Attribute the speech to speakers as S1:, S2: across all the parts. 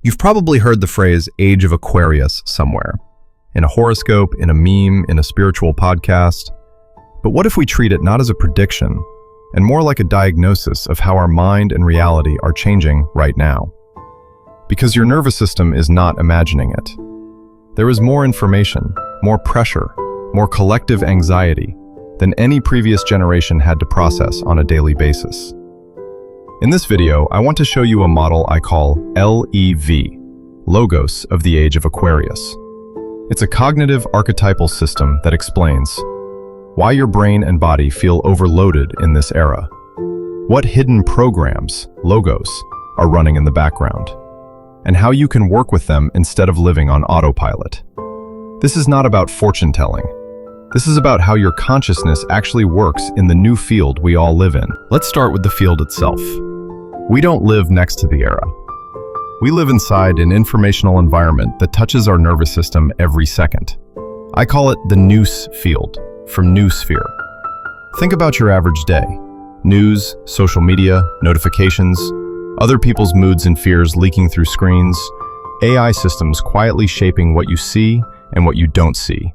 S1: You've probably heard the phrase Age of Aquarius somewhere, in a horoscope, in a meme, in a spiritual podcast. But what if we treat it not as a prediction, and more like a diagnosis of how our mind and reality are changing right now? Because your nervous system is not imagining it. There is more information, more pressure, more collective anxiety than any previous generation had to process on a daily basis. In this video, I want to show you a model I call L.E.V, Logos of the Age of Aquarius. It's a cognitive archetypal system that explains why your brain and body feel overloaded in this era, what hidden programs, logos, are running in the background, and how you can work with them instead of living on autopilot. This is not about fortune-telling. This is about how your consciousness actually works in the new field we all live in. Let's start with the field itself. We don't live next to the era. We live inside an informational environment that touches our nervous system every second. I call it the nous field, from noosphere. Think about your average day. News, social media, notifications, other people's moods and fears leaking through screens, AI systems quietly shaping what you see and what you don't see.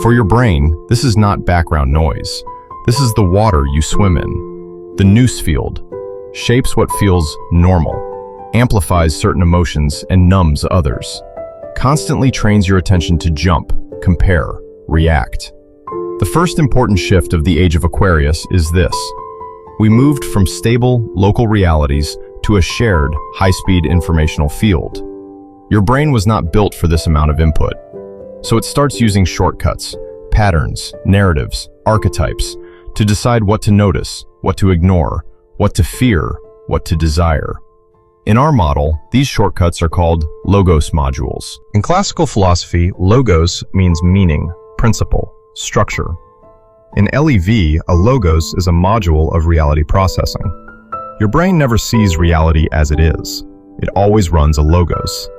S1: For your brain, this is not background noise. This is the water you swim in. The nous field shapes what feels normal, amplifies certain emotions, and numbs others. Constantly trains your attention to jump, compare, react. The first important shift of the Age of Aquarius is this. We moved from stable, local realities to a shared, high-speed informational field. Your brain was not built for this amount of input. So it starts using shortcuts, patterns, narratives, archetypes, to decide what to notice, what to ignore, what to fear, what to desire. In our model, these shortcuts are called logos modules. In classical philosophy, logos means meaning, principle, structure. In L.E.V, a logos is a module of reality processing. Your brain never sees reality as it is. It always runs a logos.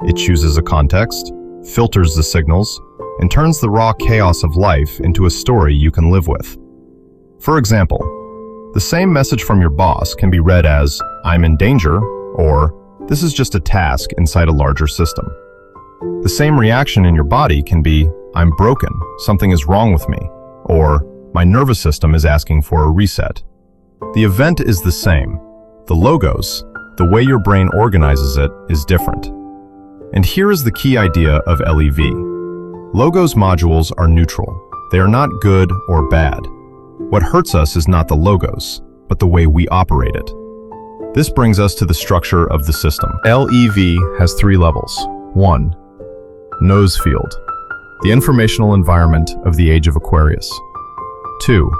S1: It chooses a context, filters the signals, and turns the raw chaos of life into a story you can live with. For example, the same message from your boss can be read as, "I'm in danger," or "This is just a task inside a larger system." The same reaction in your body can be, "I'm broken, something is wrong with me," or "My nervous system is asking for a reset." The event is the same. The logos, the way your brain organizes it, is different. And here is the key idea of L.E.V. Logos modules are neutral. They are not good or bad. What hurts us is not the logos, but the way we operate it. This brings us to the structure of the system. L.E.V has 3 levels. 1. Nous field, the informational environment of the Age of Aquarius. 2.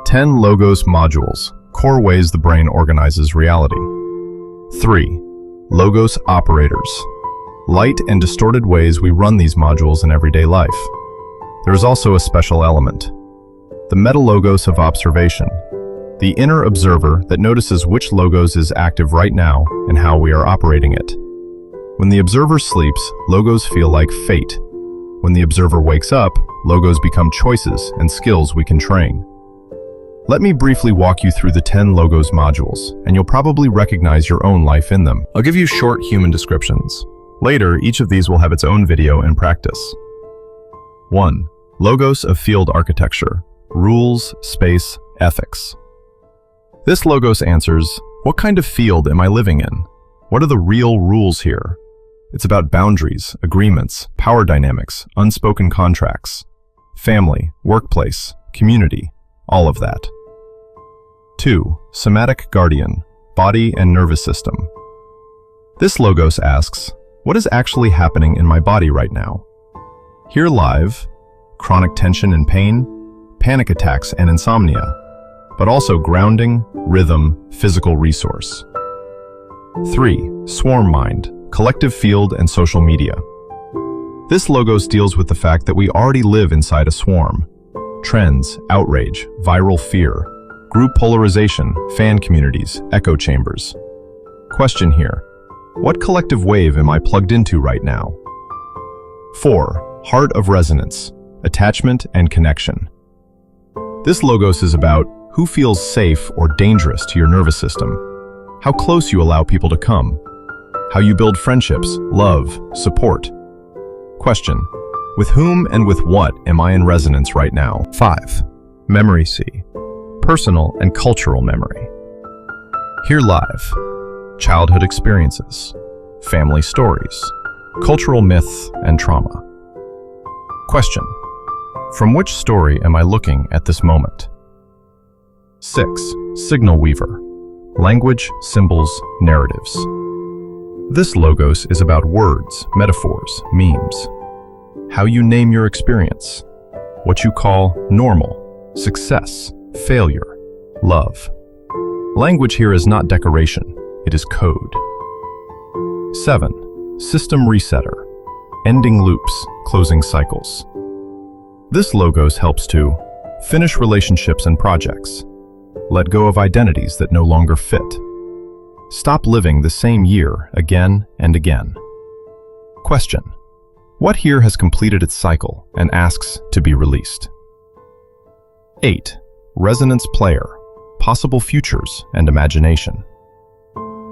S1: 10 logos modules, core ways the brain organizes reality. 3. Logos operators, light and distorted ways we run these modules in everyday life. There is also a special element, the meta-logos of observation, the inner observer that notices which logos is active right now and how we are operating it. When the observer sleeps, logos feel like fate. When the observer wakes up, logos become choices and skills we can train. Let me briefly walk you through the 10 logos modules, and you'll probably recognize your own life in them. I'll give you short human descriptions. Later, each of these will have its own video and practice. 1. Logos of field architecture, rules, space, ethics. This logos answers, what kind of field am I living in? What are the real rules here? It's about boundaries, agreements, power dynamics, unspoken contracts, family, workplace, community, all of that. 2. Somatic guardian, body and nervous system. This logos asks, what is actually happening in my body right now? Here live, chronic tension and pain, panic attacks and insomnia, but also grounding, rhythm, physical resource. 3. Swarm mind, collective field and social media. This logos deals with the fact that we already live inside a swarm. Trends, outrage, viral fear, group polarization, fan communities, echo chambers. Question here. What collective wave am I plugged into right now? 4. Heart of resonance, attachment and connection. This logos is about who feels safe or dangerous to your nervous system, how close you allow people to come, how you build friendships, love, support. Question: with whom and with what am I in resonance right now? 5. Memory C. Personal and cultural memory. Here live. Childhood experiences, family stories, cultural myth and trauma. Question: from which story am I looking at this moment? 6. Signal weaver. Language, symbols, narratives. This logos is about words, metaphors, memes. How you name your experience. What you call normal, success, failure, love. Language here is not decoration, it is code. 7. System resetter. Ending loops, closing cycles. This logos helps to finish relationships and projects. Let go of identities that no longer fit. Stop living the same year again and again. Question: what here has completed its cycle and asks to be released? 8. Resonance player. Possible futures and imagination.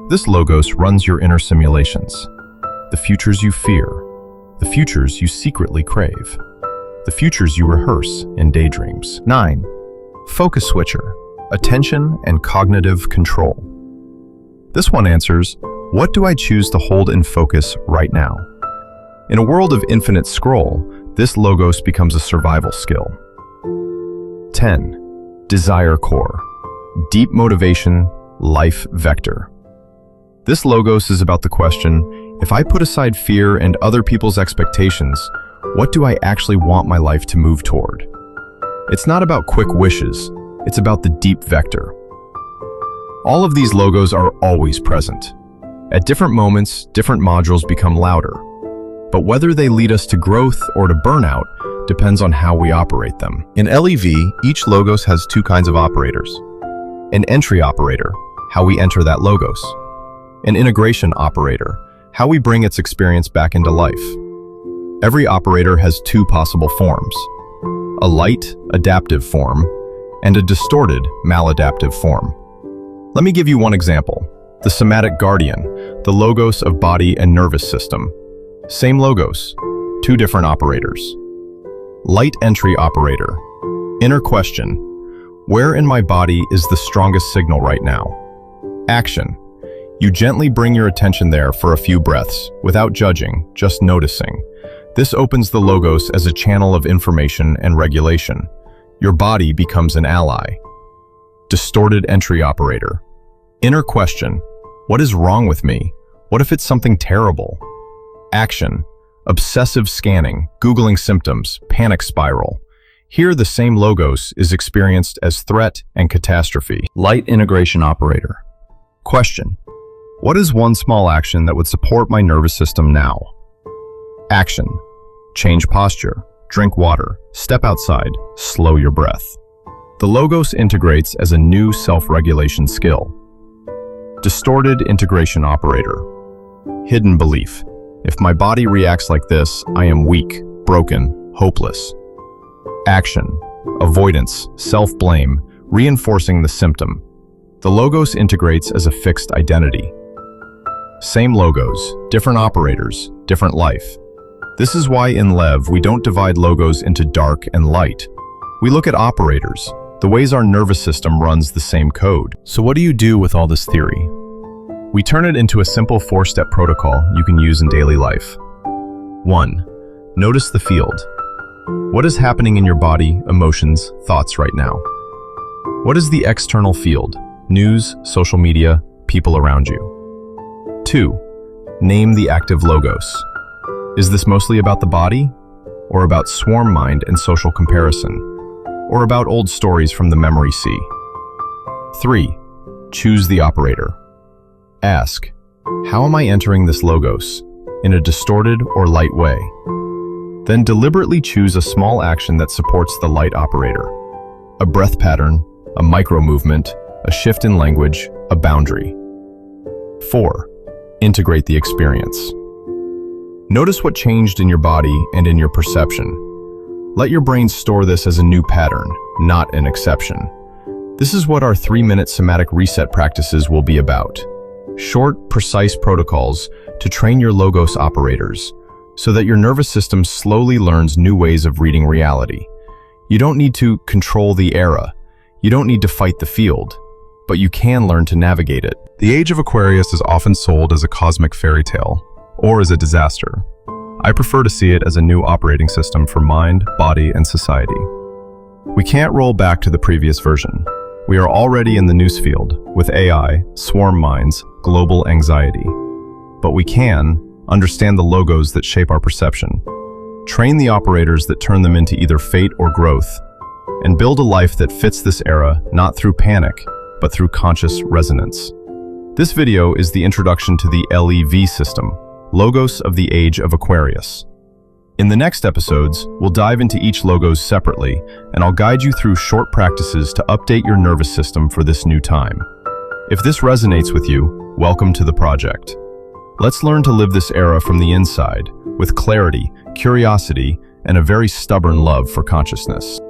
S1: This logos runs your inner simulations. The futures you fear. The futures you secretly crave. The futures you rehearse in daydreams. 9. Focus switcher. Attention and cognitive control. This one answers, what do I choose to hold in focus right now? In a world of infinite scroll, this logos becomes a survival skill. 10. Desire core. Deep motivation, life vector. This logos is about the question, if I put aside fear and other people's expectations, what do I actually want my life to move toward? It's not about quick wishes, it's about the deep vector. All of these logos are always present. At different moments, different modules become louder. But whether they lead us to growth or to burnout depends on how we operate them. In L.E.V, each logos has 2 kinds of operators. An entry operator, how we enter that logos. An integration operator, how we bring its experience back into life. Every operator has 2 possible forms. A light, adaptive form, and a distorted, maladaptive form. Let me give you one example. The somatic guardian, the logos of body and nervous system. Same logos, 2 different operators. Light entry operator. Inner question. Where in my body is the strongest signal right now? Action. You gently bring your attention there for a few breaths, without judging, just noticing. This opens the logos as a channel of information and regulation. Your body becomes an ally. Distorted entry operator. Inner question. What is wrong with me? What if it's something terrible? Action. Obsessive scanning, Googling symptoms, panic spiral. Here the same logos is experienced as threat and catastrophe. Light integration operator. Question. What is one small action that would support my nervous system now? Action. Change posture, drink water, step outside, slow your breath. The logos integrates as a new self-regulation skill. Distorted integration operator. Hidden belief. If my body reacts like this, I am weak, broken, hopeless. Action. Avoidance, self-blame, reinforcing the symptom. The logos integrates as a fixed identity. Same logos, different operators, different life. This is why in L.E.V we don't divide logos into dark and light. We look at operators, the ways our nervous system runs the same code. So what do you do with all this theory? We turn it into a simple 4-step protocol you can use in daily life. 1. Notice the field. What is happening in your body, emotions, thoughts right now? What is the external field? News, social media, people around you. 2. Name the active logos. Is this mostly about the body? Or about swarm mind and social comparison? Or about old stories from the memory sea? 3. Choose the operator. Ask, how am I entering this logos? In a distorted or light way? Then deliberately choose a small action that supports the light operator. A breath pattern, a micro movement, a shift in language, a boundary. 4. Integrate the experience. Notice what changed in your body and in your perception. Let your brain store this as a new pattern, not an exception. This is what our 3-minute somatic reset practices will be about. Short, precise protocols to train your logos operators so that your nervous system slowly learns new ways of reading reality. You don't need to control the era. You don't need to fight the field, but you can learn to navigate it. The Age of Aquarius is often sold as a cosmic fairy tale, or as a disaster. I prefer to see it as a new operating system for mind, body, and society. We can't roll back to the previous version. We are already in the newsfield, with AI, swarm minds, global anxiety. But we can understand the logos that shape our perception, train the operators that turn them into either fate or growth, and build a life that fits this era not through panic, but through conscious resonance. This video is the introduction to the L.E.V system, Logos of the Age of Aquarius. In the next episodes, we'll dive into each logos separately, and I'll guide you through short practices to update your nervous system for this new time. If this resonates with you, welcome to the project. Let's learn to live this era from the inside, with clarity, curiosity, and a very stubborn love for consciousness.